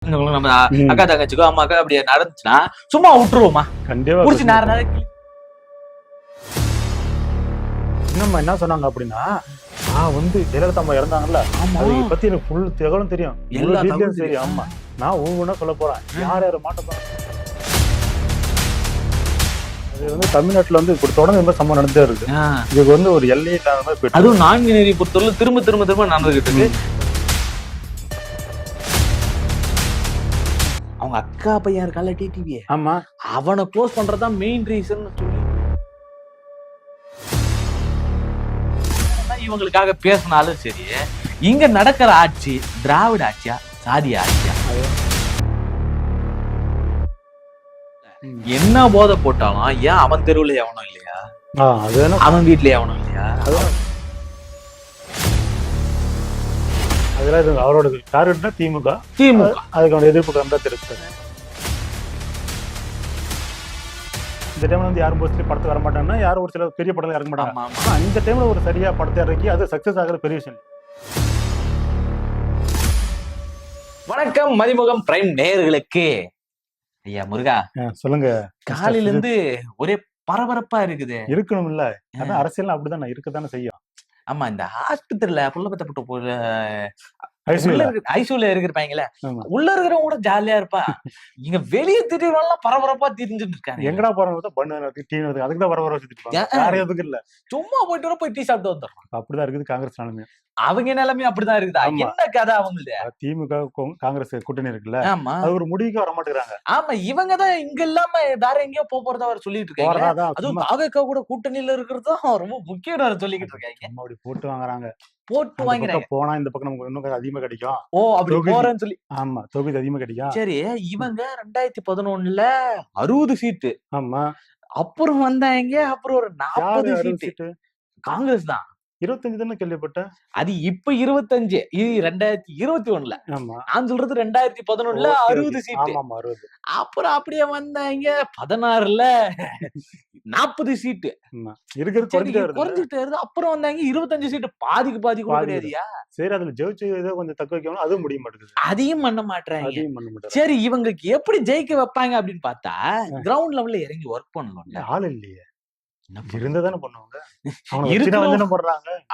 நம்ம அக்கா தங்கச்சிக்கோ அம்மாக்கோ அப்படியே நடந்துச்சுன்னா சும்மா விட்டுருவோமா? கண்டிப்பா புடிச்சு நேரம் இன்னும் என்ன சொன்னாங்க அப்படின்னா, நான் ஜெயலலிதா அம்மா இறந்தாங்கல்ல, அதை பத்தி எனக்கு ஃபுல் தகவலும் தெரியும், எல்லா டீடைல்ஸும் தெரியும். ஆமா, நான் ஒவ்வொன்றா சொல்ல போறேன், யார் யார் மாட்ட போறேன். அது தமிழ்நாட்டுல இப்படி தொடர்ந்து இந்த சம்பவம் நடந்துட்டே இருக்கு. இதுக்கு ஒரு எல்லையே இல்லாத மாதிரி போயிட்டு, அதுவும் நான்கு நெறி பொறுத்தவரை திரும்ப திரும்ப திரும்ப நடந்துகிட்டு இருக்கு. அவங்க அக்கா பையன் இருக்கால டிடிவி, ஆமா, அவனை க்ளோஸ் பண்றதுதான் மெயின் ரீசன் சொல்லி இவங்களுக்காக பேசினாலும் சரி. இங்க நடக்கிற ஆட்சி திராவிட ஆட்சியா சாதிய ஆட்சியா? என்ன போதை போட்டாலும் ஏன் அவன் தெருவுல எவனும் இல்லையா? அவன் வீட்டுல எவனும் இல்லையா? அதெல்லாம் அவரோட டார்கெட்னா திமுக. அதுக்கான எதிர்ப்பு வந்தா தெரிவித்தாரு. இந்த டைம்ல யாரும் மோஸ்ட்லி படத்துக்கு வர மாட்டாங்கன்னா, யாரும் ஒரு சில பெரிய படத்துல இறங்க மாட்டாங்க. இந்த டைம்ல ஒரு சரியா படத்தை இறக்கி அது சக்சஸ் ஆகிற பெரிய விஷயம். வணக்கம் மதிமுகம் பிரைம் நேயர்களுக்கு. ஐயா முருகா சொல்லுங்க. காலையில இருந்து ஒரே பரபரப்பா இருக்குது. இருக்கணும் இல்ல, அதான் அரசியல் அப்படிதான் இருக்கத்தானே செய்யும். ஆமா, இந்த ஆஸ்பத்திரியில புள்ளப்பட்ட ஐசியூல இருக்கிறப்பாங்களே, உள்ள இருக்கிறவங்க கூட ஜாலியா இருப்பா. இங்க வெளியே திடீர்னு பரபரப்பா தெரிஞ்சுட்டு இருக்காங்க. எங்கடா போறவங்க பண்ணு டீ அதுக்குதான் பரபரப்பு இல்ல, சும்மா போயிட்டு வர போய் டீ சாப்பிட்டு வந்துடுறோம். அப்படிதான் இருக்குது காங்கிரஸ் நிலைமை. அவங்க நிலைமை அப்படிதான் இருக்குதா? என்ன கதை அவங்களுடைய? திமுக காங்கிரஸ் கூட்டணி இருக்குல்ல, அது ஒரு முடிவுக்கு வர மாட்டேங்கிறாங்க. ஆமா, இவங்கதான் இங்க இல்லாம வேற எங்கேயோ போறதா அவர் சொல்லிட்டு இருக்காங்க. அதுவும் பாஜக கூட கூட்டணியில இருக்கிறதும் ரொம்ப முக்கியம் சொல்லிக்கிட்டு இருக்காங்க. அப்படி போட்டு வாங்குறாங்க, போட்டு வாங்குறாங்க. போனா இந்த பக்கம் நமக்கு இன்னும் அதிகமா கிடைக்கும். ஓ, அப்படி போறேன்னு சொல்லி. ஆமா, தொகுதி அதிகமா கிடைக்கும். சரி, இவங்க 2011 60 சீட்டு. ஆமா, அப்புறம் வந்தாங்க, அப்புறம் ஒரு 40 சீட்டு காங்கிரஸ் தான். 25 தானே கேள்விப்பட்டேன். அது இப்ப 25, இது 2021. நான் சொல்றது 2011 60 சீட்டு. அப்புறம் அப்படியே வந்தாங்க 16ல 40 சீட்டு குறைஞ்சிட்டே வருது. அப்புறம் வந்தாங்க 25 சீட்டு, பாதிக்கு பாதி கூட கிடையாதுயா. சரி, அதுல ஜெயிச்சு ஏதோ கொஞ்சம் தக்க வைக்கணும், அதுவும் முடிய மாட்டேங்குது. அதையும் பண்ண மாட்டாங்க. சரி, இவங்களுக்கு எப்படி ஜெயிக்க வைப்பாங்க அப்படின்னு பார்த்தா கிரவுண்ட் லெவல்ல இறங்கி ஒர்க் பண்ணணும்ல. ஆள் இல்லையே, இருந்ததானே பண்ணுவாங்க.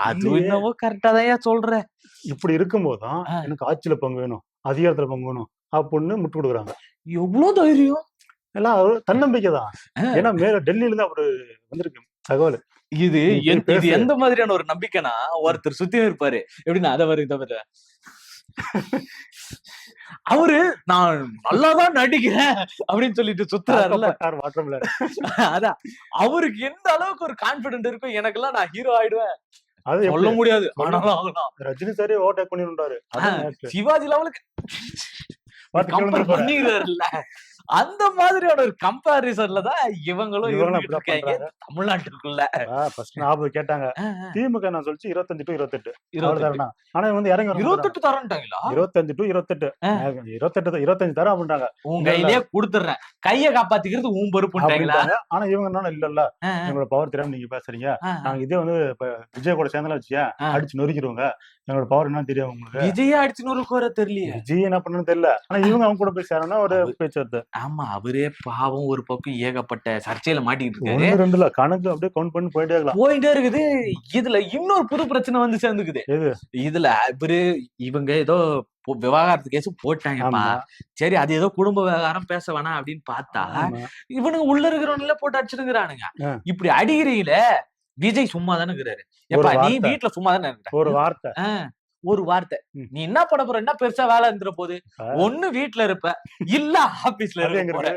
அது என்னவோ கரெக்டா தான் சொல்ற. இப்படி இருக்கும்போதுதான் எனக்கு ஆட்சியில பங்கு வேணும், அதிகாரத்துல பங்கு வேணும் அப்படின்னு முட்டு கொடுக்குறாங்க. எவ்வளவு தைரியம்! எல்லாம் தன்னம்பிக்கை தான். ஏன்னா மேல டெல்லியில இருந்து அப்படி வந்திருக்கு தகவல். இது எந்த மாதிரியான ஒரு நம்பிக்கைனா, ஒருத்தர் சுத்தி இருப்பாரு எப்படின்னா, அதை வரும் இதை வர அவரு நான் நல்லாதான் நடிக்கிறேன் அப்படின்னு சொல்லிட்டு சுத்துறாருல்ல. அதான் அவருக்கு எந்த அளவுக்கு ஒரு கான்பிடன்ட் இருக்கும், எனக்கு எல்லாம் நான் ஹீரோ ஆயிடுவேன் அது சொல்ல முடியாது. ஆனாலும் ஆகலாம். ரஜினி சாரே ஓவர்டேக் பண்ணிருந்தாரு, சிவாஜி லெவலுக்கு பண்ணிடுறாருல்ல. அந்த மாதிரியான ஒரு கம்பாரிசன்ல தான் இவங்களும் இருக்காங்க தமிழ்நாட்டுக்குள்ள. கேட்டாங்க திமுக நான் சொல்லிச்சு 25 to 28. ஆனா இறங்க 28 தரேன்ட்டாங்களா? 25 to 28, 25 தரம் அப்படின்றாங்க. உங்க கையிலேயே கொடுத்துறேன், கையை காப்பாத்திக்கிறது உன் பொறுப்புட்டாங்களா? ஆனா இவங்க என்ன இல்ல, எங்களோட பவர் தெரியாம நீங்க பேசுறீங்க, நாங்க இதே விஜய் கூட சேர்ந்தாலும் வச்சியா அடிச்சு நொறுக்கிடுவாங்க, எங்களோட பவர் என்ன தெரியும் உங்களுக்கு? விஜய் அடிச்சு நொறுக்குற தெரியல, விஜய் என்ன பண்ணு தெரியல. ஆனா இவங்க அவங்க கூட போய் சேரணும் ஒரு பேச்சு. ஆமா, அவரே பாவம் ஒரு பக்கம் ஏகப்பட்ட சர்ச்சையில மாட்டிக்கிட்டு இருக்காரு. 2 கணக்கு அப்படியே கவுண்ட் பண்ணி போயிட்டே இருக்குது. இதுல இன்னொரு புது பிரச்சனை சேர்ந்துக்குது. இதுல இவங்க ஏதோ விவகாரத்து கேஸ் போட்டாங்கப்பா. சரி, அது ஏதோ குடும்ப விவகாரம் பேச வேணாம் அப்படின்னு பார்த்தா இவனுங்க உள்ள இருக்கிறவங்கள போட்டு அடிச்சுருங்கிறானுங்க. இப்படி அடிக்கிறீங்களே, விஜய் சும்மா தானே இருக்கிறாரு. எப்பா நீ வீட்டுல சும்மா தானே இருக்க, ஒரு வார்த்தை நீ என்ன பண்ண போற, என்ன பெருசா வேலை இருந்துற போது, ஒண்ணு வீட்டுல இருப்ப இல்ல ஆபீஸ்ல இருக்க.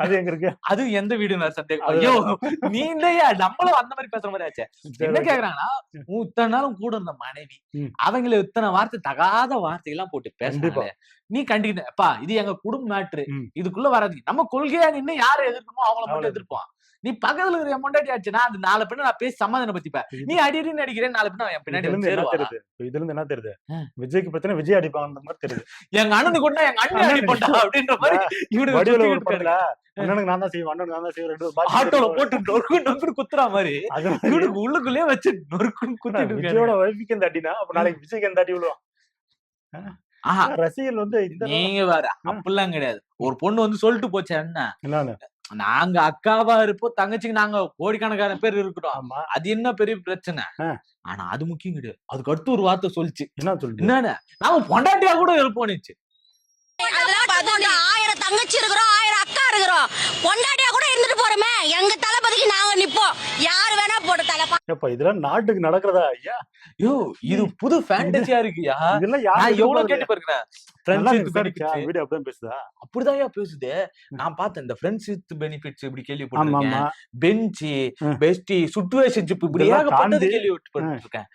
அது எங்க இருக்கு, அது எந்த வீடு சந்தேகம். ஐயோ, நீ இல்லையா நம்மளும் அந்த மாதிரி பேசுற மாதிரி ஆச்சு. என்ன கேக்குறாங்கன்னா, இத்தனை நாளும் கூட இருந்த மனைவி அவங்கள இத்தனை வார்த்தை தகாத வார்த்தையெல்லாம் போட்டு பேசுறாங்க. நீ கண்டிப்பா இது எங்க குடும்ப மேட்ரு, இதுக்குள்ள வராது. நம்ம கொள்கையா இன்னும் யாரை எதிர்க்கணுமோ அவங்கள மட்டும் எதிர்ப்போம். நீ பக்கத்துல இருக்கிற மொண்டாட்டி ஆச்சுன்னா அந்த 4 பேரும் நான் பேசி சமாதானம் பத்திப்பேன். நீ அடிக்கடி நடிக்கிறேன், 4 பேரும் என் பின்னாடி இதுல இருந்து என்ன தெரியுது, விஜய்க்கு பிரச்சனை விஜய் அடிப்பாங்க மாதிரி தெரியுது. எங்க அண்ணனுக்கு கொண்டா எங்க அண்ணன் அடிப்பா அப்படின்ற மாதிரி அண்ணனுக்கு நான் தான் செய்வேன், அண்ணனுக்கு நான் தான் செய்வேன், ஆட்டோல போட்டு நொறுக்கு குத்துறா மாதிரி இவனுக்கு உள்ளுக்குள்ளேயே வச்சு நொறுக்குன்னு குத்திட்டு. விஜயோட வைஃபுக்கு எந்த அடினா அப்ப நாளைக்கு விஜய்க்கு எந்த அடி விழுவான். ஆஹா ரசிகர்கள் வந்து நீங்க வேற அப்படிலாம் கிடையாது. ஒரு பொண்ணு வந்து சொல்லிட்டு போச்சு என்னன்னு நாங்க அக்காவா இருப்போம், தங்கச்சிக்கு நாங்க கோடிக்கணக்கான பேர் இருக்கிறோம். அது என்ன பெரிய பிரச்சனை? ஆனா அது முக்கியம் கிடையாது. அதுக்கு அடுத்து ஒரு வார்த்தை சொல்லிச்சு. என்ன சொல்லுது? என்னன்னு நாங்க பொண்டாட்டியா கூட இருப்போம்னுச்சு. 1000 தங்கச்சி இருக்கிறோம், 1000 அக்கா இருக்கிறோம், பொண்டாட்டியா கூட இருந்துட்டு போறோமே. எங்க தளபதிக்கு நாங்க நிப்போம். யாரு வேணா போட்டு தலப்பா. இதெல்லாம் நாட்டுக்கு நடக்கிறதா ஐயா? யோ இது புது ஃபேண்டசியா இருக்குயா. இதெல்லாம் நான் எவ்வளவு கேட்டு பாருக்கிறேன். வீடியோ அப்படியே பேசுதா? அப்படிதான் பேசுது. நான் பார்த்தேன் இந்த ஃப்ரெண்ட்ஸ் வித் பெனிஃபிட்ஸ் இப்படி கேள்விப்பட்டிருக்கேன். பெஞ்ச், பெஸ்டி, சிச்சுவேஷன்ஷிப் இப்படி ஏகப்பட்டது கேள்விப்பட்டிருக்கேன்.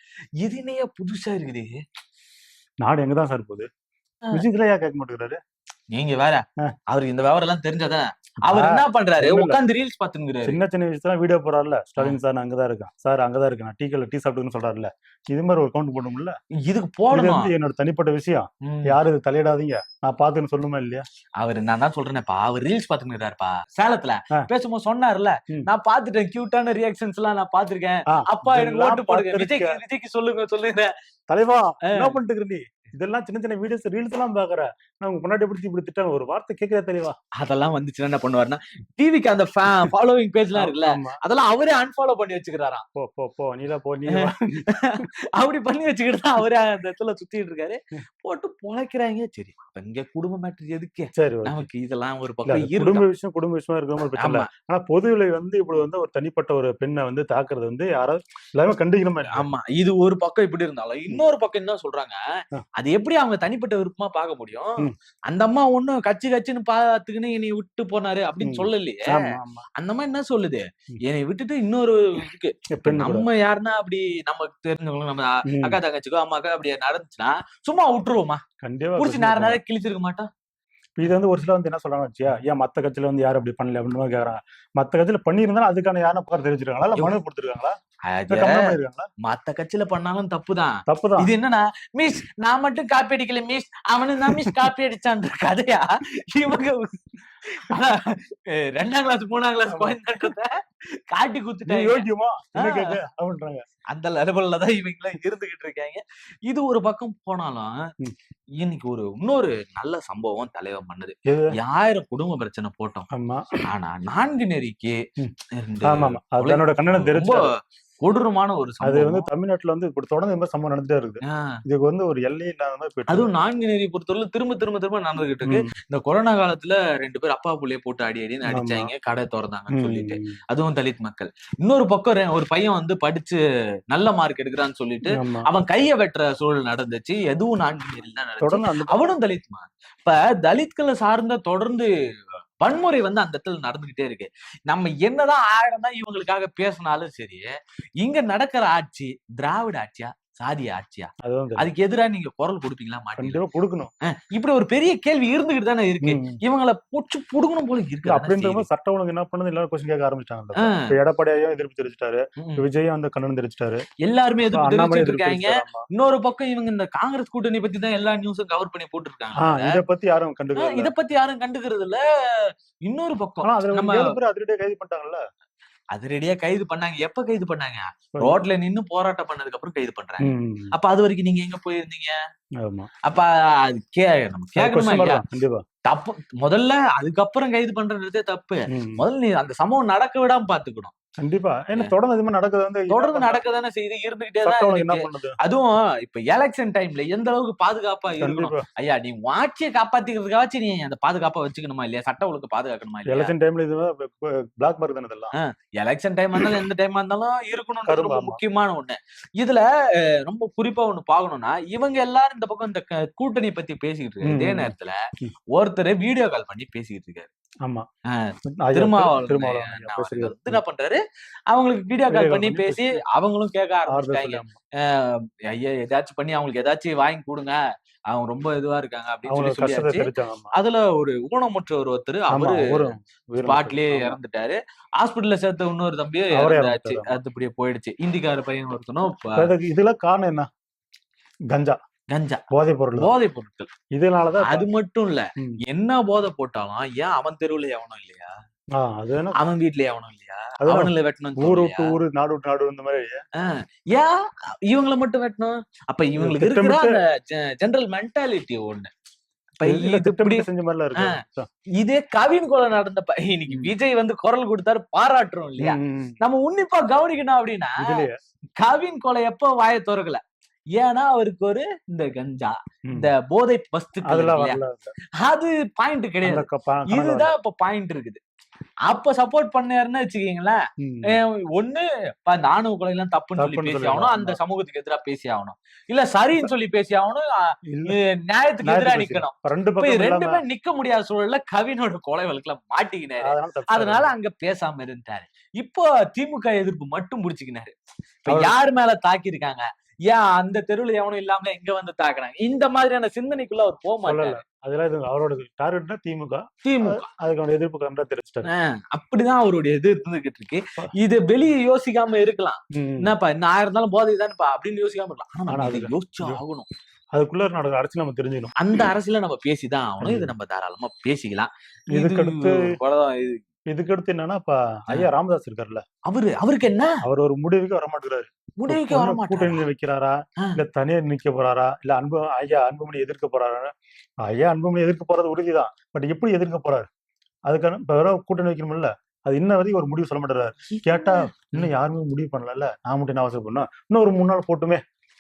இது என்னையா புதுசா இருக்குது? நாடு எங்கதான் சார் போகுது? விஜய்ல ஏன் கேட்க மாட்டேங்கிறாரு? நீங்க வேற அவருக்கு இந்த விவரம் எல்லாம் தெரிஞ்சதான் அவர் என்ன பண்றாரு? உட்கார்ந்து ரீல்ஸ் பாத்துங்கிறாரு. சின்ன சின்ன விஷயத்துல வீடியோ போறாருல, ஸ்டாலின் சார் அங்கதான் இருக்கேன் சார், அங்கதான் இருக்கேன், நான் டீ சாப்பிட்டுன்னு சொல்றாருல்ல. இது மாதிரி ஒரு கவுண்ட் போடணும்ல. இதுக்கு போடணும். என்னோட தனிப்பட்ட விஷயம், யாரு இது தலையிடாதீங்க, நான் பாத்துன்னு சொல்லுமா இல்லையா? அவர் நான் தான் சொல்றேன்ப்பா, அவர் ரீல்ஸ் பாத்துக்கிறாருப்பா. சேலத்துல பேசும்போது சொன்னார்ல, நான் பாத்துட்டேன், கியூட்டான ரியாக்ஷன்ஸ் எல்லாம் நான் பாத்துருக்கேன். அப்பா எனக்கு ஓட்டு போடுங்க, விஜய்க்கு சொல்லுங்க தலைவா. என்ன பண்ணிட்டு நீ இதெல்லாம் சின்ன சின்ன வீடியோஸ் ரீல்ஸ் எல்லாம் பாக்குற, நான் உங்க முன்னாடி பிடிச்சி இப்படி திட்டாங்க, ஒரு வார்த்தை கேட்கிற தெளிவா? அதெல்லாம் வந்துச்சுன்னா என்ன பண்ணுவாருன்னா, டிவிக்கு அந்த ஃபாலோவிங் பேஜ் எல்லாம் இருக்குல்ல, அதெல்லாம் அவரே அன்ஃபாலோ பண்ணி வச்சுக்கிறாராம். போ நீதான் போ நீ அப்படி பண்ணி வச்சுக்கிட்டு அவரே அந்த இடத்துல சுத்திட்டு இருக்காரு. போட்டு பொழைக்கிறாங்க. சரி, இங்க குடும்ப மேட்டர் எதுக்கு? சரி, நமக்கு இதெல்லாம் ஒரு பக்கம் குடும்ப விஷயமா இருக்கிற பிரச்சனை. ஆனா பொதுவிலை வந்து இப்படி வந்து ஒரு தனிப்பட்ட ஒரு பெண்ணை வந்து தாக்குறது வந்து யாராவது எல்லாமே கண்டிக்கிற மாதிரி. ஆமா, இது ஒரு பக்கம் இப்படி இருந்தாலும் இன்னொரு பக்கம் என்ன சொல்றாங்க, அது எப்படி அவங்க தனிப்பட்ட விருப்பமா பார்க்க முடியும்? அந்த அம்மா ஒண்ணும் கட்சின்னு பாத்துக்குன்னு என்னை விட்டு போனாரு அப்படின்னு சொல்லலையே. அந்த அம்மா என்ன சொல்லுது, என்னை விட்டுட்டு இன்னொரு நம்ம யாருன்னா அப்படி நமக்கு தெரிஞ்சவங்க, நம்ம அக்கா தங்கச்சிக்கோ அம்மாக்கோ அப்படி நடந்துச்சுன்னா சும்மா விட்டுருவோமா? கண்டிப்பா புடிச்சு நேரம் கிழிச்சிருக்க மாட்டோம். இது வந்து ஒரு சில வந்து என்ன சொல்றாங்க வச்சியா, ஏன் மத்த கட்சியில வந்து யாரும் அப்படி பண்ணல அப்படின்னு மாதிரி கேக்குறாங்க. மத்த கட்சியில பண்ணியிருந்தாலும் அதுக்கான யாரும் புகார் தெரிவிச்சிருக்காங்களா, இல்ல மனு கொடுத்துருக்காங்களா? மத்த கட்சியில பண்ணாலும் தப்புதான். இது என்னன்னா, மிஸ் நான் மட்டும் காப்பி அடிக்கல மிஸ், அவனு தான் மிஸ் காப்பி அடிச்சான் கதையா? இவங்க 2ஆம் கிளாஸ் 3ஆம் கிளாஸ் குழந்தைன்றத காட்டி குடுத்துட்டாங்க. அந்த லெவல்லதான் இவங்க இருந்துகிட்டு இருக்காங்க. இது ஒரு பக்கம் போனாலும் இன்னைக்கு இன்னொரு நல்ல சம்பவம் தலைவன் பண்ணது. 1000 குடும்ப பிரச்சனை போட்டோம். ஆனா 4 நெறிக்கு கொடூரமான ஒரு அது வந்து தமிழ்நாட்டுல வந்து இப்படி தொடர்ந்து சம்பவம் நடந்துட்டே இருக்கு. இதுக்கு வந்து ஒரு எல்லை இல்லாம அதுவும் 4 நெறி பொறுத்தவரை திரும்ப நடந்துகிட்டு இருக்கு. இந்த கொரோனா காலத்துல 2 பேர் அப்பா புள்ளைய போட்டு அடின்னு அடிச்சாங்க, கடை திறந்தாங்கன்னு சொல்லிட்டு. அதுவும் தலித் மக்கள். இன்னொரு பக்கம் ஒரு பையன் வந்து படிச்சு நல்ல மார்க் எடுக்கிறான்னு சொல்லிட்டு அவன் கைய வெட்டுற சூழல் நடந்துச்சு. எதுவும் 4 நெறியில் தான் நடந்துச்சு. அவனும் தலித் மார். இப்ப தலித்களை சார்ந்த தொடர்ந்து வன்முறை வந்து அந்த இடத்துல நடந்துகிட்டே இருக்கு. நம்ம என்னதான் 1000 தான் இவங்களுக்காக பேசினாலும் சரி, இங்க நடக்கிற ஆட்சி திராவிட ஆட்சியா சாதிய ஆட்சியா? அதுக்கு எதிராக நீங்க குரல் கொடுப்பீங்களா? மாட்டீங்களா? கொடுக்கணும். இப்படி ஒரு பெரிய கேள்வி இருந்துகிட்டு தானே இருக்கு. இவங்களை போச்சு புடுங்கணும் போல இருக்கு. அப்படின்ற சட்ட ஒழுங்கு என்ன பண்ணது எல்லாரும் கொஸ்டின் கேட்க ஆரம்பிச்சிட்டாங்க. எடப்பாடியும் எதிர்ப்பு தெரிவிச்சிட்டாரு, விஜயும் அந்த கண்டனம் தெரிவிச்சிட்டாரு, எல்லாருமே எதிர்ப்பு தெரிவிச்சிட்டு இருக்காங்க. இன்னொரு பக்கம் இவங்க இந்த காங்கிரஸ் கூட்டணி பத்தி தான் எல்லா நியூஸும் கவர் பண்ணி போட்டுருக்காங்க. இதை பத்தி யாரும் கண்டுக்கிறது இல்ல. இன்னொரு பக்கம் அதிரடியா கைது பண்ணிட்டாங்கல்ல. அதிரடியா கைது பண்ணாங்க. எப்ப கைது பண்ணாங்க? ரோட்ல நின்னு போராட்டம் பண்ணதுக்கு அப்புறம் கைது பண்றாங்க. அப்ப அது வரைக்கும் நீங்க எங்க போயிருந்தீங்க? அப்ப நம்ம கேட்கணுமா இல்லையா? தப்பு. முதல்ல அதுக்கப்புறம் கைது பண்றதே தப்பு. முதல்ல நீ அந்த சம்பவம் நடக்க விடாம பாத்துக்கணும். கண்டிப்பா. ஏன்னா தொடர்ந்து நடக்கதானே செய்து இருந்துகிட்டே தான். அதுவும் இப்ப எலெக்ஷன் டைம்ல எந்த அளவுக்கு பாதுகாப்பா இருக்கணும். ஐயா, நீ ஆட்சியை காப்பாத்திக்கிறதுக்காச்சும் நீ அந்த பாதுகாப்பா வச்சுக்கணுமா இல்லையா? சட்ட ஒழுங்கு பாதுகாக்கணுமா இல்லையா? எலெக்ஷன் டைம்ல பிளாக் மார்க் தானே இதெல்லாம். எலெக்ஷன் டைம் இருந்தாலும் எந்த டைமா இருந்தாலும் இருக்கணும்ன்றது ரொம்ப முக்கியமான ஒண்ணு. இதுல ரொம்ப குறிப்பா ஒண்ணு பாக்கணும்னா, இவங்க எல்லாரும் இந்த பக்கம் இந்த கூட்டணி பத்தி பேசிக்கிட்டு இருக்காங்க. இதே நேரத்துல ஒருத்தர் வீடியோ கால் பண்ணி பேசிக்கிட்டு இருக்காரு. திருமாவளவன் என்ன பண்றாரு, அவங்களுக்கு வீடியோ கால் பண்ணி பேசி அவங்களும் கேட்க ஆரம்பிச்சிட்டாங்க. ஐயா, ஏதாச்சும் பண்ணி அவங்களுக்கு ஏதாச்சும் வாங்கி கொடுங்க, அவங்க ரொம்ப இதுவா இருக்காங்க அப்படின்னு சொல்லியாச்சு. அதுல ஒரு ஊனமுற்ற ஒருத்தர் அவரு ஸ்பாட்லயே இறந்துட்டாரு. ஹாஸ்பிட்டல்ல சேர்த்த இன்னொரு தம்பியும் இறந்தாச்சு. அதுபடியே போயிடுச்சு. இந்திக்கார பையன் ஒருத்தனும். இதுல காரணம் என்ன? கஞ்சா போதைப் பொருட்கள். இதனாலதான் அது மட்டும் இல்ல, என்ன போதை போட்டாலும் ஏன் அவன் தெருவுல எவனும் இல்லையா? அவன் வீட்லயே அவனும் இல்லையா? அதெல்லாம் அவனுல வெட்டணும் ஊர் விட்டு ஊரு, நாடு விட்டு நாடு இந்த மாதிரி ஏன் இவங்களை மட்டும் வெட்டணும்? அப்ப இவங்களுக்கு இருக்கிற அந்த ஜெனரல் மென்டாலிட்டி ஒண்ணு. செஞ்ச மாதிரிலாம் இருக்கு. இதே கவின் கொலை நடந்த இன்னைக்கு விஜய் வந்து குரல் கொடுத்தாரு, பாராட்டுறோம் இல்லையா? நம்ம உன்னிப்பா கவனிக்கணும் அப்படின்னா, கவின் கொலை எப்ப வாயை திறக்கல, ஏன்னா அவருக்கு ஒரு இந்த கஞ்சா இந்த போதை வஸ்துக்கள் அது பாயிண்ட் கிடையாது. இதுதான் இப்ப பாயிண்ட் இருக்குது. அப்ப சப்போர்ட் பண்ணாருன்னு வச்சுக்கீங்களேன், ஒண்ணு ஆணவ கொலை எல்லாம் தப்புன்னு சொல்லி பேசி ஆகணும், அந்த சமூகத்துக்கு எதிராக பேசி ஆகணும், இல்ல சரின்னு சொல்லி பேசி ஆகணும், நியாயத்துக்கு எதிராக நிக்கணும். ரெண்டுமே நிக்க முடியாத சூழல்ல கவினோட கொலை வழக்குல மாட்டிக்கினாரு. அதனால அங்க பேசாம இருந்தாரு. இப்போ திமுக எதிர்ப்பு மட்டும் முடிச்சுக்கினாரு. இப்ப யாரு மேல தாக்கி இருக்காங்க, ஏன் அந்த தெருவுல எவனும் இல்லாம எங்க வந்து தாக்குறாங்க, இந்த மாதிரியான சிந்தனைக்குள்ள அவர் போக மாட்டாரு. அதெல்லாம் அவரோட டார்கெட்னா திமுக அதுக்கான எதிர்ப்பு தெரிவிச்சிட்டாரு. அப்படிதான் அவருடைய இது இருந்துகிட்டு இருக்கு. இது வெளியே யோசிக்காம இருக்கலாம், என்னப்பா என்ன ஆயிருந்தாலும் போதை தானேப்பா அப்படின்னு யோசிக்காம இருக்கலாம். ஆனா அதை யோசிச்சு ஆகணும். அதுக்குள்ள நடக்கிற அரசியல் நம்ம தெரிஞ்சுக்கணும். அந்த அரசியல நம்ம பேசிதான் ஆகணும். இது நம்ம தாராளமா பேசிக்கலாம். இதுக்கடுத்து என்னன்னா, இப்ப ஐயா ராமதாஸ் இருக்காருல்ல, அவருக்கு என்ன, அவர் ஒரு முடிவுக்கு வரமாட்டேங்கிறாரு. கூட்டணி வைக்கிறாரா, இல்ல தனியா நிக்க போறாரா, இல்ல ஐயா அன்புமணி எதிர்க்க போறாரா? ஐயா அன்புமணி எதிர்க்க போறது உறுதிதான். பட் எப்படி எதிர்க்க போறாரு, அதுக்கான இப்ப கூட்டணி வைக்கணும்ல, அது இன்ன வரைக்கும் ஒரு முடிவு சொல்ல மாட்டாரு. கேட்டா இன்னும் யாருமே முடிவு பண்ணல, நான் மட்டும் என்ன அவசரம் பண்ணா, இன்னும் ஒரு 3 நாள் போட்டுமே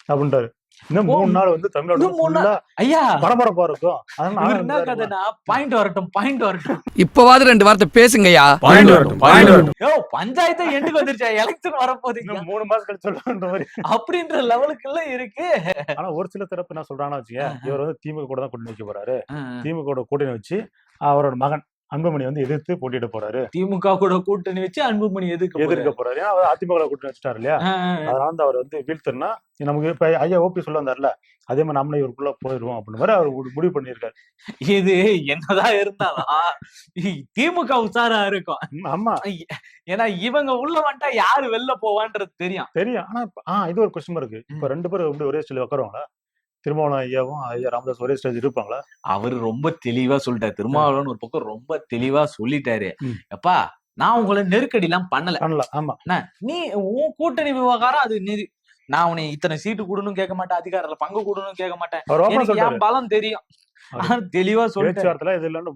அப்படின்றாரு. இன்னும் 3 நாள் வந்து தமிழ்நாடு ஐயா பரபரப்பா இருக்கும். பாயிண்ட் வரட்டும். இப்பவாது 2 வார்த்தை பேசுங்கய்யா. பஞ்சாயத்து எண்டுக்கு வந்துருச்சா, எலெக்ஷன் வரப்போகுது, 3 மாசம் கழிச்சு சொல்லுன்ற மாதிரி அப்படின்ற லெவலுக்கு எல்லாம் இருக்கு. ஆனா ஒரு சில தரப்பு என்ன சொல்றாங்கன்னா வச்சுக்க, இவர் வந்து திமுக கூட தான் கூட்டணி வைக்க போறாரு. திமுக கூட கூட்டணி வச்சு அவரோட மகன் அன்புமணி வந்து எதிர்த்து போட்டியிட போறாரு. திமுக கூட கூட்டணி வச்சு அன்புமணி எதிர்க்க போறாரு. ஏன்னா அதிமுக கூட்டணி வச்சுட்டாரு இல்லையா, அதனால வந்து அவர் வந்து வீழ்த்துனா நமக்கு இப்ப ஐயா ஓபி சொல்ல வந்தார்ல, அதே மாதிரி நம்மளே இவருக்குள்ள போயிடுவோம் அப்படின்னு மாதிரி அவர் முடிவு பண்ணிருக்காரு. இது என்னதான் இருந்தாலும் திமுக உசாரா இருக்கும். ஆமா, ஏன்னா இவங்க உள்ள வந்துட்டா யாரு வெளில போவான்றது தெரியும். ஆனா இது ஒரு கொஸ்டின் இருக்கு. இப்ப 2 பேரும் எப்படி ஒரே ஸ்டைல உட்காருவாங்களா? திருமாவளவன் ஐயாவும் ஐயா ராமதாஸ் ஒரே ஸ்டேஜ் இருப்பாங்களா? அவரு ரொம்ப தெளிவா சொல்லிட்டாரு. திருமாவளவன் ஒரு பக்கம் ரொம்ப தெளிவா சொல்லிட்டாரு, எப்பா நான் உங்களை நெருக்கடி எல்லாம் பண்ணல. ஆமா, நீ உன் கூட்டணி விவகாரம் அது நான் உன்னை இத்தனை சீட்டு கூடணும் கேட்க மாட்டேன், அதிகாரத்துல பங்கு கூடணும் கேட்க மாட்டேன், என் பலம் தெரியும். தெளிவா சொல்லிட்டு இது இல்லாம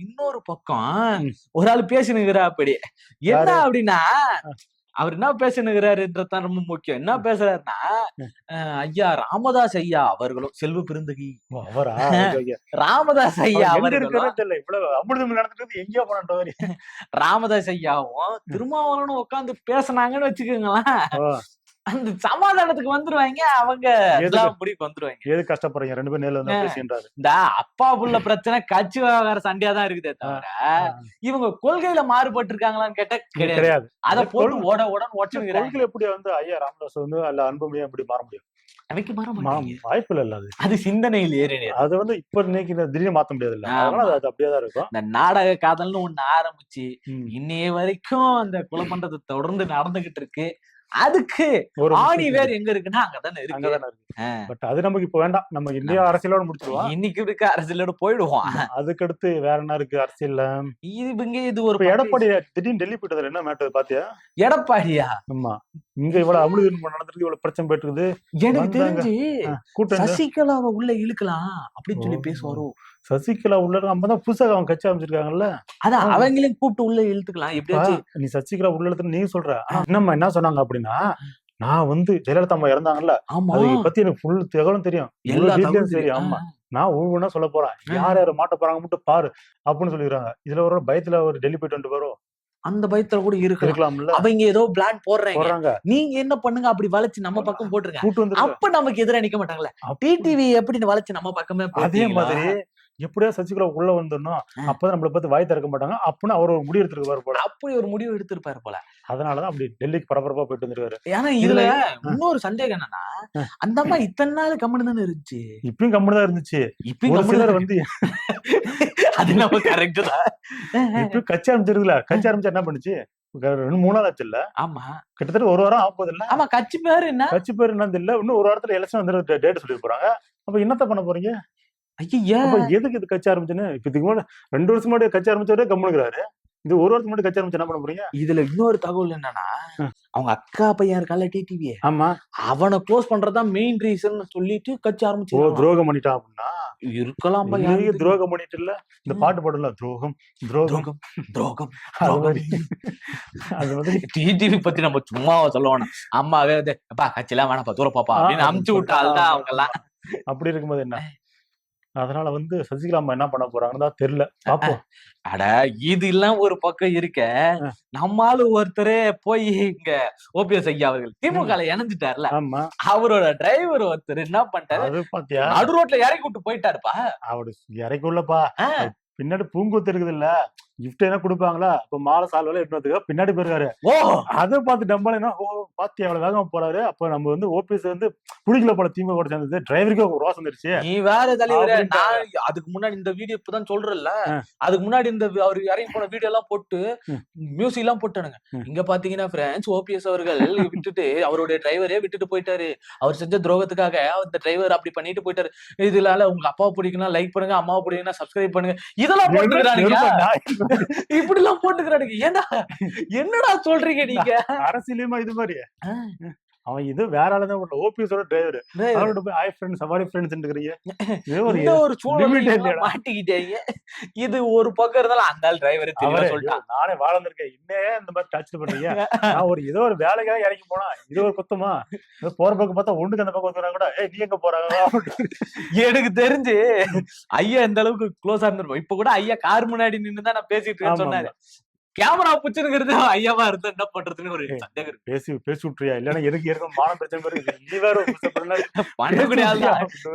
இன்னொரு பக்கம் ஒரு ஆள் பேசினுங்கிற அப்படி என்ன அப்படின்னா, அவர் என்ன பேசுனுகிறாருன்றதான் ரொம்ப முக்கியம். என்ன பேசுறாருன்னா, ஐயா ராமதாஸ் ஐயா அவர்களும் செல்வ பெருந்தகை ராமதாஸ் ஐயா ராமதாஸ் ஐயாவும் திருமாவளவனும் உட்காந்து பேசினாங்கன்னு வச்சுக்கோங்களேன், அந்த சமாதானத்துக்கு வந்துருவாங்க. அவங்க முடிவுக்கு வந்துருவாங்க. எது கஷ்டப்படுறீங்க 2 பேரும் நேர்ல வந்து பேசின்றாரு. இந்த அப்பா புள்ள பிரச்சனை கட்சி விவகார சண்டையா தான் இருக்குதே தவிர இவங்க கொள்கையில மாறுபட்டு இருக்காங்களான்னு கேட்டா கிடையாது. அதை போட்டு கொள்கை எப்படி வந்து ஐயா ராமதாஸ் வந்து அல்ல அன்புமணியா எப்படி மாற முடியும்? வாய்ப்பு இல்ல. அது சிந்தனையில் ஏறி அது வந்து இப்ப இன்னைக்கு திடீர்னு மாத்த முடியாது இல்ல, அதனால அது அப்படியேதான் இருக்கும். இந்த நாடக காதல்னு ஒண்ணு ஆரம்பிச்சு இன்னைய வரைக்கும் அந்த கொலை பண்றது தொடர்ந்து நடந்துகிட்டு இருக்கு. அதுக்கு ஆணி வேர் எங்க இருக்குன்னா அங்கதானே இருக்கு. பட் அது நமக்கு இப்ப வேண்டாம். நம்ம இந்தியா அரசியலோட முடிச்சிருவோம். இன்னைக்கு இருக்க அரசியலோட போயிடுவோம். அதுக்கடுத்து வேற என்ன இருக்கு அரசியல்ல? இது ஒரு எடப்பாடி திடீர்னு டெல்லி போயிட்டது என்ன மேட்டர் பாத்தியா? எடப்பாடியா? ஆமா, இங்க இவ்வளவு அமுது நடந்திருக்கு, இவ்வளவு பிரச்சனை போயிட்டு இருக்குது. எனக்கு தெரிஞ்சு சசிகலாவை உள்ள இழுக்கலாம் அப்படின்னு சொல்லி பேசுவாரோ. சசிகலா உள்ள நம்மதான் புதுசாக அவங்க கட்சி அமைச்சிருக்காங்கல்ல, அதான் அவங்களையும் கூப்பிட்டு உள்ள இழுத்துக்கலாம். எப்படியாச்சும் நீ சசிகலா உள்ள இழுத்து நீ சொல்ற. நம்ம என்ன சொன்னாங்க அப்படின்னா, நான் வந்து ஜெயலலிதா அம்மா இறந்தாங்கல்ல, அதை பத்தி எனக்கு ஃபுல் தகவலும் தெரியும், தெரியும். ஆமா, நான் ஒவ்வொன்னா சொல்ல போறேன், யார் யாரு மாட்ட போறாங்க மட்டும் பாரு அப்படின்னு சொல்லிடுறாங்க. இதுல ஒரு பயத்துல ஒரு டெல்லி போயிட்டு வந்துட்டு வரும். அந்த பயத்துல கூட இருக்கலாம்ல. அவங்க ஏதோ பிளான் போடுறாங்க, நீங்க என்ன பண்ணுங்க அப்படி வளைச்சு நம்ம பக்கம் போட்டுருங்க, அப்ப நமக்கு எதிராக நிக்க மாட்டாங்களே. டிடிவி எப்படி வளைச்சு நம்ம பக்கமே. அதே மாதிரி எப்படியா சசிகலா உள்ள வந்துடணும், அப்பதான் நம்மளை பத்தி வாய் திறக்க மாட்டாங்க அப்படின்னு அவர் ஒரு முடிவு எடுத்திருப்பாரு போல. அப்படி ஒரு முடிவு எடுத்திருப்பாரு போல. அதனாலதான் அப்படி டெல்லிக்கு பரபரப்பா போயிட்டு வந்துருக்காரு. ஏன்னா இதுல இன்னொரு சந்தேகம் என்னன்னா, அந்த அம்மா இத்தனை நாள் கம்முனு தானே இருந்துச்சு, இப்பயும் கம்முனு தான் இருந்துச்சு. இப்பயும் சிலர் வந்து அது நம்ம கரெக்ட் தான். இப்பயும் கட்சி ஆரம்பிச்சிருக்குல்ல, கட்சி ஆரம்பிச்சா என்ன பண்ணுச்சு, 2-3 நாள் ஆச்சு இல்ல? ஆமா, கிட்டத்தட்ட 1 வாரம் ஆகுது இல்ல? ஆமா, கட்சி பேரு என்ன இல்ல, இன்னும் 1 வாரத்துல எலெக்ஷன் வந்து டேட் சொல்லி போறாங்க. அப்ப என்னத்த பண்ண போறீங்க? ஐயா அப்ப எதுக்கு இது கட்சி ஆரம்பிச்சுன்னு இப்ப இதுக்கு முன்னாடி 2 வருஷம் முன்னாடி கட்சி ஆரம்பிச்சவரே கம்முனுக்குறாரு. இது 1 வருஷம் முன்னாடி கட்சி ஆரம்பிச்சு என்ன பண்ண போறீங்க? இதுல இன்னொரு தகவல் என்னன்னா, அவங்க அக்கா பையன் இருக்கால டிடிவி, ஆமா அவனை க்ளோஸ் பண்றதுதான் மெயின் ரீசன் சொல்லிட்டு கட்சி ஆரம்பிச்சு துரோகம் பண்ணிட்டான் அப்படின்னா இருக்கலாம். துரோகம் பண்ணிட்டு இல்ல இந்த பாட்டு பாடல துரோகம் துரோகம் துரோகம் அது மாதிரி அது மாதிரி டிடிவி பத்தி நம்ம சும்மாவா சொல்லுவோம். அம்மாவே அப்பா கட்சியெல்லாம் வேணாப்பா தூர பாப்பா அப்படின்னு அமுச்சு விட்டால்தான் அவங்க எல்லாம். அப்படி இருக்கும்போது என்ன, அதனால சசிகலா அம்மா என்ன பண்ண போறாங்கன்னு தான் தெரியல, பாப்போம். அட இது எல்லாம் ஒரு பக்கம் இருக்க, நம்மால ஒருத்தரே போய் இங்க ஓபிஎஸ் ஐயா அவர்கள் திமுக இணைஞ்சிட்டாருல, ஆமா அவரோட டிரைவர் ஒருத்தர் என்ன பண்ணிட்டாரு, அது பாத்தியா நடு ரோட்ல இறக்கி விட்டு போயிட்டாருப்பா. அவரு இறக்கி உள்ளப்பா, பின்னாடி பூங்கொத்து இருக்குது இல்ல, கிஃப்ட் என்ன கொடுப்பாங்களா, அப்ப மாலை சால்வெல்லாம் எடுத்து பின்னாடி போயிருக்காரு. அதை பார்த்து டம்பால என்ன பாத்தி அவ்வளவு வேகமா போறாரு. அப்ப நம்ம ஓபிஎஸ் புடிக்கல போல திமுக கூட சேர்ந்தது, டிரைவருக்கு ஒரு ரோசம் வந்துருச்சு. நீ வேற தலைவரே, நான் அதுக்கு முன்னாடி இந்த வீடியோ இப்பதான் சொல்றேன்ல, அதுக்கு முன்னாடி இந்த அவர் இறங்கி போன வீடியோ எல்லாம் போட்டு மியூசிக் எல்லாம் போட்டானுங்க. இங்க பாத்தீங்கன்னா ஃப்ரெண்ட்ஸ், ஓபிஎஸ் அவர்கள் விட்டுட்டு அவருடைய டிரைவரே விட்டுட்டு போயிட்டாரு. அவர் செஞ்ச துரோகத்துக்காக அந்த டிரைவர் அப்படி பண்ணிட்டு போயிட்டாரு. இதுல உங்க அப்பாவை பிடிக்குன்னா லைக் பண்ணுங்க, அம்மாவை பிடிக்குன்னா சப்ஸ்கிரைப் பண்ணுங்க, இதெல்லாம் போட்டுக்கிறானுங்க. இப்படி எல்லாம் போட்டுக்கிறானுங்க. ஏன்னா என்னடா சொல்றீங்க நீங்க? அரசியலுமா இது மாதிரி அவன் இது வேற ஆளுதான் ஓபிஎஸோட டிரைவர், அவரோட போய் ஹாய் ஃப்ரெண்ட்ஸ் சவாரி ஃப்ரெண்ட்ஸ் ஒரு சூழ்நிலை மாட்டிக்கிட்டேங்க. இது ஒரு பக்கம் இருந்தாலும் அந்த ஆள் டிரைவர் சொல்லிட்டான், நானே வாழ்ந்திருக்கேன், இன்னும் இந்த மாதிரி டார்ச்சர் பண்றீங்க. நான் ஏதோ ஒரு வேலைக்காக இறங்கி போனா இது ஒரு குத்தமா? போற பக்கம் பார்த்தா ஒண்ணுக்கு அந்த பக்கம் வந்துறாங்க கூட, நீ எங்க போறாங்க? எனக்கு தெரிஞ்சு ஐயா இந்த அளவுக்கு க்ளோஸா இருந்திருப்போம். இப்ப கூட ஐயா கார் முன்னாடி நின்னுதான் நான் பேசிட்டு இருக்கேன்னு சொன்னாரு. கேமரா பிடிச்சிருக்கிறது ஐயாவா இருந்தா என்ன பண்றதுன்னு ஒரு சந்தேகம். பேசி விட்டுறியா? இல்லன்னா எனக்கு ஏற்கனவே மான பிரச்சனை நீ வேற பண்ண கூடாது.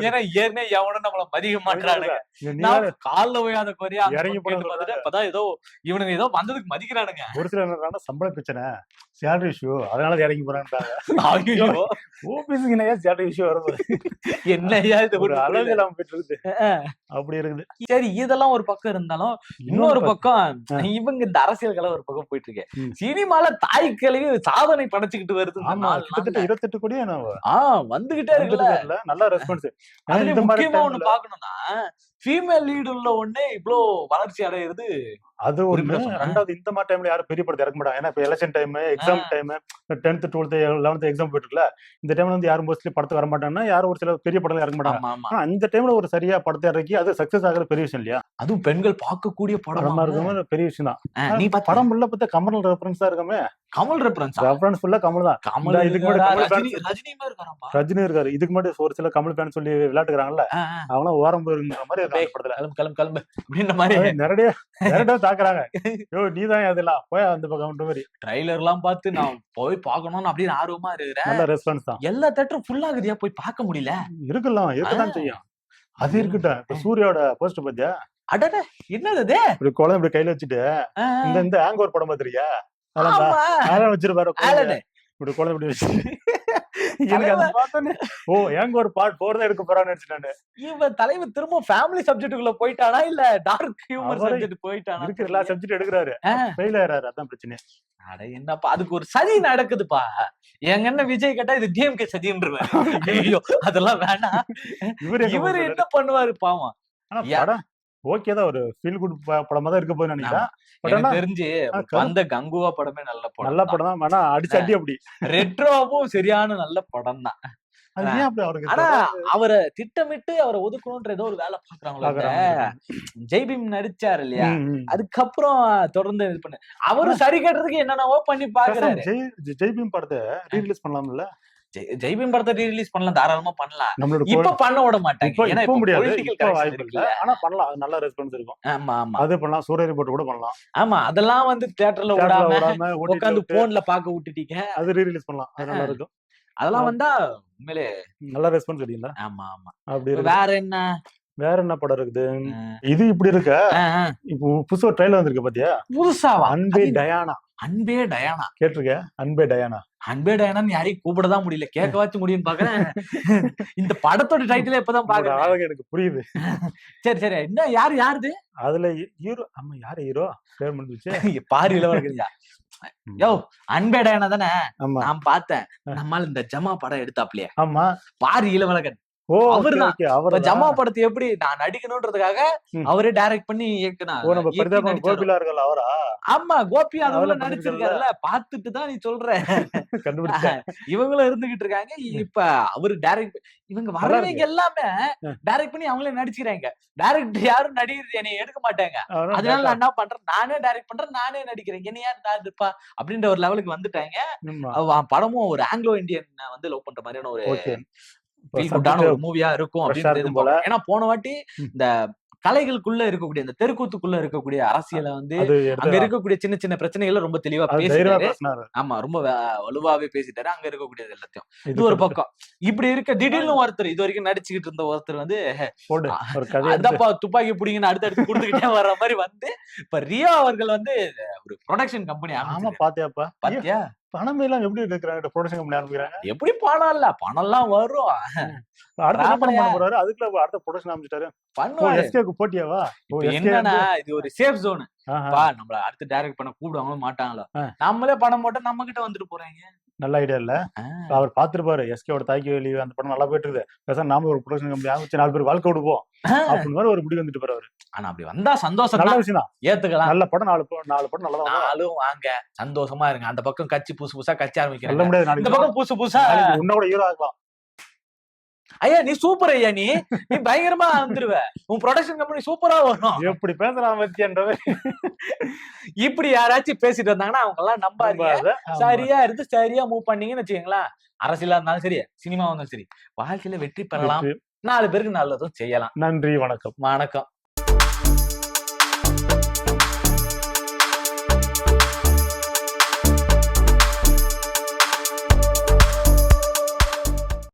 ஏன்னா ஏற்கனவே எவனும் நம்மள மதிக்க மாட்டானுங்க. கால்ல போய் அந்த குறையா இறங்கி போனது இப்பதான் ஏதோ இவனுங்க ஏதோ வந்ததுக்கு மதிக்கிறானுங்க. ஒரு சில என்ன சம்பள பிரச்சனை, சேலரி இஷ்யூ, அதனால இறங்கி போறாங்க. ஓபிஎஸ்க்கு என்ன சேலரி இஷ்யூ வரும்போது என்னையா இது ஒரு அளவு இல்லாம போயிட்டு இருக்குது, அப்படி இருக்குது. சரி, இதெல்லாம் ஒரு பக்கம் இருந்தாலும் இன்னொரு பக்கம் இவங்க இந்த அரசியல் கலை ஒரு பக்கம் போயிட்டு இருக்கு. சினிமால தாய் கிழவி சாதனை படைச்சுக்கிட்டு வருது. 28 கோடி வந்துகிட்டே இருக்குல்ல, நல்ல ரெஸ்பான்ஸ். முக்கியமா ஒண்ணு பாக்கணும்னா, ஃபீமேல் லீடு உள்ள ஒண்ணே இவ்வளவு வளர்ச்சி அடையிறது அது ஒரு. ரெண்டாவது இந்த மாதிரி டைம்ல யாரும் பெரிய படத்தை இறக்க மாட்டாங்க. ஏன்னா இப்ப election time, exam time, 10th 12th 11th exam போயிட்டு இருக்குல்ல, இந்த டைம்ல யாரும் மோஸ்ட்லி படத்தை வர மாட்டாங்கன்னா யாரும் ஒரு சில பெரிய படம் இறக்க மாட்டாங்க. ஆனா இந்த டைம்ல ஒரு சரியா படத்தை இறக்கி அது சக்சஸ் ஆகுறது பெரிய விஷயம் இல்லையா? அதுவும் பெண்கள் பார்க்கக்கூடிய படமா இருக்கும், பெரிய விஷயம் தான். நீ படம் உள்ள பார்த்தா கமல் ரெஃபரன்ஸ் தான் இருக்குமே. கமல் ரெஃபரன்ஸ் ஃபுல்லா கமல் தான். இதுக்கு முன்னாடி ரஜினி இருக்காரு. இதுக்கு முன்னாடி ஒரு சில கமல் ஃபேன் சொல்லி விளையாட்டுக்கிறாங்கல்ல, அவங்களாம் ஓரம் போயிருங்கிற மாதிரி படத்துல கிளம்பு அப்படின்ற மாதிரி நிறைய தாக்குறாங்க. நீதான் அதெல்லாம் போய் அந்த பக்கம் மாதிரி ட்ரைலர் எல்லாம் பார்த்து நான் போய் பாக்கணும்னு அப்படின்னு ஆர்வமா இருக்கிறேன். நல்ல ரெஸ்பான்ஸ் தான். எல்லா தேட்டரும் ஃபுல் ஆகுதியா, போய் பார்க்க முடியல. இருக்கதான் செய்யும். அது இருக்கட்டும். இப்ப சூர்யாவோட போஸ்டர் பாத்தியா? அடட என்னது இப்படி குழந்தை இப்படி கையில வச்சுட்டு இந்த ஹேங்கோவர் படம் பாத்திரியா? அதெல்லாம் வச்சிருப்பாரு இப்படி குழந்தை இப்படி வச்சு. எனக்கு அது பார்த்தோன்னே ஹேங்கோவர் பார்ட் 4 தான் எடுக்க போறான்னு நினைச்சிட்டானு. இவன் தலைவர் திரும்ப ஃபேமிலி சப்ஜெக்ட்டுக்குள்ள போயிட்டானா இல்ல டார்க் ஹியூமர் சப்ஜெக்ட் போயிட்டானா? இருக்கு, எல்லா சப்ஜெக்ட் எடுக்கிறாரு, ஃபெயில் ஆறாரு. அதான் பிரச்சனை. அட என்னப்பா, அதுக்கு ஒரு சதி நடக்குதுப்பா. எங்க என்ன விஜய் கேட்டா இது டிஎம்கே சதின்றுவாரு. ஐயோ அதெல்லாம் வேணாம். இவரு என்ன பண்ணுவாரு பாவம். ஆனா படம் ஓகே தான், ஒரு ஃபீல் குட் படமா தான் இருக்க போகுது நினைக்கிறேன். எனக்கு தெரிஞ்சு அந்த கங்குவா படமே நல்ல படம் தான். ஆனா அடிச்சடி அப்படி ரெட்ரோவும் சரியான நல்ல படம் தான். ஆனா அவரை திட்டமிட்டு அவரை ஒதுக்கணும்ன்ற ஏதோ ஒரு வேலை பாக்குறாங்களா? ஜெய்பீம் நடிச்சாரு இல்லையா, அதுக்கப்புறம் தொடர்ந்து இது பண்ணு அவரு சரி கட்டுறதுக்கு என்னென்னவோ பண்ணி பாக்குறாரு. ஜெய்பீம் படத்தை ரீரிலீஸ் பண்ணலாம்ல? ஜெய்பீம் படத்தை ரீரிலீஸ் பண்ணலாம், தாராளமா பண்ணலாம். இப்ப பண்ண விட மாட்டாங்க, ஏன்னா இப்ப முடியாது. ஆனா பண்ணலாம், நல்ல ரெஸ்பான்ஸ் இருக்கும். ஆமா ஆமா, அது பண்ணலாம். சூரிய ரிப்போர்ட் கூட பண்ணலாம். ஆமா, அதெல்லாம் தியேட்டர்ல விடாம உட்காந்து போன்ல பாக்க விட்டுட்டீங்க, அது ரீரிலீஸ் பண்ணலாம். அது நல்லா இருக்கும். அதெல்லாம் வந்தா உண்மையிலே நல்ல ரெஸ்பான்ஸ் கிடைக்குங்களா? ஆமா ஆமா. அப்படி வேற என்ன படம் இருக்குது? இது இப்படி இருக்க இப்போ புதுசா ட்ரைலர் வந்திருக்கு பாத்தியா? புதுசாவா? அன்பே டயானா. அன்பே டயானா கேட்டிருக்க? அன்பே டயானா. அன்பே டயானான்னு யாரையும் கூப்பிடதான் முடியல, கேட்கவாச்சும் முடியும்னு பாக்குறேன். இந்த படத்தோட டைட்டில் இப்பதான் பாக்குறேன். எனக்கு புரியுது. சரி சரி, என்ன யாருது அதுல ஹீரோ? ஆமா, யாரு ஹீரோ? பேர் முடிஞ்சிச்சு பாரு. இளவரசியா யோ, அன்பே டயானா தானே? நான் பார்த்தேன். நம்மால இந்த ஜமா படம் எடுத்தாப்லயே. ஆமா, பாரு இளவரகன் ஓ அவர்தான். ஓகே இப்ப அவர் ஜமா படத்தை எப்படி நான் நடிக்கணும்ன்றதுக்காக ம். அவரே டைரக்ட் பண்ணி இயக்குனார். ஓ நம்ம இயக்கி பரிதாபம் நடிச்சாரு. கோபிலா இருக்கல அவரா ஆமா, கோபி அதுல அதெல்லாம் நடிச்சிருக்காருல்ல. பாத்துட்டு தான் நீ சொல்ற. கண்டுபிடிச்சேன். இவங்களும் இருந்துகிட்டு இருக்காங்க. இப்ப அவரு டைரக்ட் இவங்க நல்லா வர்றவங்க இருக்கு. எல்லாமே ம். டைரக்ட் பண்ணி அவங்களே நடிச்சுக்கிறாங்க. டைரக்டர் யாரும் நடிகர் என்னைய எடுக்க மாட்டாங்க. அவனா அதனால நான் என்ன பண்றேன், நானே டைரக்ட் பண்றேன், நானே நடிக்கிறேன். என்ன யார் தாதுப்பா அப்படின்ற ஒரு லெவலுக்கு வந்துட்டாங்க. ஆமா. படமும் ஒரு ஆங்கிலோ இந்தியன் வந்து லவ் பண்ற மாதிரியான ஒரு ஓகே. ஃபீல் குட்டான ஒரு மூவியா இருக்கும் ஃப்ரெஷ்ஷா அப்படின்னு இருக்கும் போல. எதிர்பார்க்கிறேன். ஏன்னா போன வாட்டி ம். இந்த கலைகளுக்குள்ள இருக்கக்கூடிய இந்த தெருக்கூத்துக்குள்ள இருக்கக்கூடிய அரசியல வந்து அது அங்க எடுத்து இருக்கக்கூடிய சின்ன சின்ன பிரச்சனைகளை ரொம்ப தெளிவா அது தைரியமா பேசிட்டாரு. பேசினாரு. ஆமா, ரொம்ப வலுவாவே பேசிட்டாரு. அங்க இருக்கக்கூடியது எல்லாத்தையும். இது இதுக்கு ஒரு பக்கம். இப்படி இருக்க திடீர்னு ஒருத்தர் இது வரைக்கும் நடிச்சுக்கிட்டு இருந்த ஒருத்தர் வந்து போடு ஒரு கதை எடுத்து அந்தப்பா துப்பாக்கி பிடிங்கன்னு அடுத்தடுத்து கொடுத்துக்கிட்டே வர்ற மாதிரி வந்து இப்ப ரியா அவர்கள் வந்து ஒரு ப்ரொடக்ஷன் கம்பெனி ஆமா ஆரம்பிச்சிருக்காரு. பாத்தியாப்பா பாத்தியா பணமே எல்லாம் எப்படி இருக்கிறாங்க ப்ரொடக்ஷன் கம்பெனி ஆரம்பிக்கிறாங்க. எப்படி பணம் இல்ல பணம் எல்லாம் வரும் அடுத்த என்ன படம் ராமலையா? பண்ண போறாரு அதுக்குள்ள அடுத்த ப்ரொடக்ஷன் ஆரம்பிச்சிட்டாரு. ஓ பண்ணுவாரு. எஸ்கேக்கு போட்டியாவா? ஓ இப்ப எஸ்கே என்னன்னா வந்து இது ஒரு சேஃப் ஜோன். ஆஹா, பா நம்மள அடுத்து டைரக்ட் பண்ண கூப்பிடுவாங்களோ மாட்டாங்களோ, ஆ. நம்மளே பணம் போட்டா நம்ம கிட்ட வந்துட்டு போறாங்க. நல்ல ஐடியா இல்ல. அவர் பாத்துருப்பாரு எஸ்கேவோட தாய்க்கு வெளியே அந்த படம் நல்லா போயிட்டு இருக்குது. பேசாம நாம ஒரு ப்ரொடக்ஷன் கம்பெனி ஆரம்பிச்சு 4 பேர் வாழ்க்கை விடுவோம் அப்படின்னு மாதிரி ஒரு முடிவு வந்துட்டு போறாரு. ஆனா அப்படி வந்தா சந்தோஷம் நல்ல தான், விஷயம் தான். ஏத்துக்கலாம். நல்ல படம் 4 படம் நல்லதா வந்தா நாளும் வாங்க சந்தோஷமா இருங்க. அந்த பக்கம் கட்சி புதுசு புதுசா கட்சி சொல்ல ஆரம்பிக்கிறாங்க. முடியாது. இந்த நாளைக்கு பக்கம் புதுசு புதுசா உன்னோட ஹீரோ ஆகலாம். ஐயா நீ சூப்பர் ஐயா, நீ நீ பயங்கரமா வந்துருவ. உன் ப்ரொடக்ஷன் கம்பெனி சூப்பரா வரும். எப்படி பேசுறான் பத்தியன்றவே இப்படி யாராச்சும் பேசிட்டு வந்தாங்கன்னா அவங்க எல்லாம் நம்பாதீங்க. சரியா இருந்து சரியா மூவ் பண்ணீங்கன்னு வச்சுக்கீங்களா, அரசியலா இருந்தாலும் சரி சினிமா இருந்தாலும் சரி வாழ்க்கையில வெற்றி பெறலாம். 4 பேருக்கு நல்லதும் செய்யலாம். நன்றி வணக்கம். வணக்கம்.